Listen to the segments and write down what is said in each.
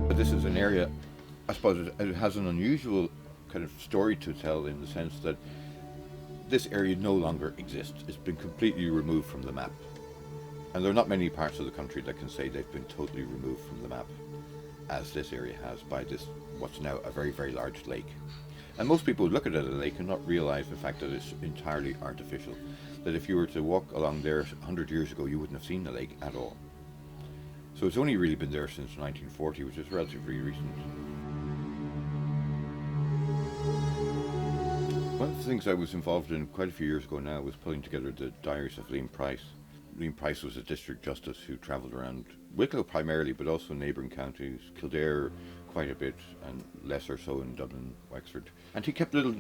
But this is an area, I suppose it has an unusual kind of story to tell in the sense that this area no longer exists. It's been completely removed from the map. And there are not many parts of the country that can say they've been totally removed from the map, as this area has by this, what's now a very, very large lake. And most people would look at it as a lake and not realise the fact that it's entirely artificial. That if you were to walk along there 100 years ago, you wouldn't have seen the lake at all. So it's only really been there since 1940, which is relatively recent. One of the things I was involved in quite a few years ago now was putting together the diaries of Liam Price. Liam Price was a district justice who travelled around Wicklow primarily, but also neighbouring counties, Kildare quite a bit, and lesser so in Dublin, Wexford. And he kept little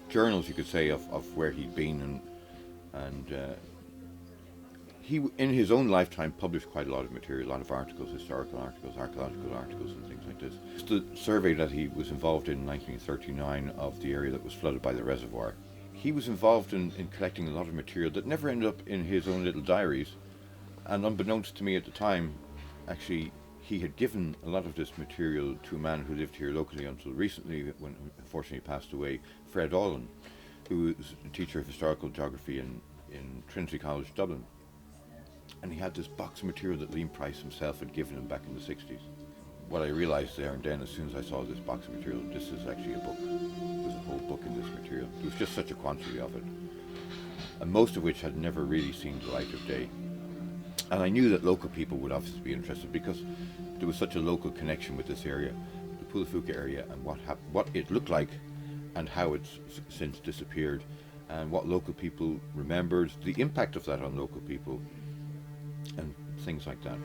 journals, you could say, of where he'd been, and he, in his own lifetime, published quite a lot of material, a lot of articles, historical articles, archaeological articles, and things like this. It's the survey that he was involved in 1939 of the area that was flooded by the reservoir. He was involved in collecting a lot of material that never ended up in his own little diaries, and unbeknownst to me at the time, actually, he had given a lot of this material to a man who lived here locally until recently, when unfortunately passed away, Fred Allen, who was a teacher of historical geography in Trinity College, Dublin. And he had this box of material that Liam Price himself had given him back in the 60s. What I realised there and then, as soon as I saw this box of material, this is actually a book. There's a whole book in this material. There was just such a quantity of it, and most of which had never really seen the light of day. And I knew that local people would obviously be interested because there was such a local connection with this area, the Poulaphuca area, and what it looked like and how it's since disappeared, and what local people remembered, the impact of that on local people, and things like that.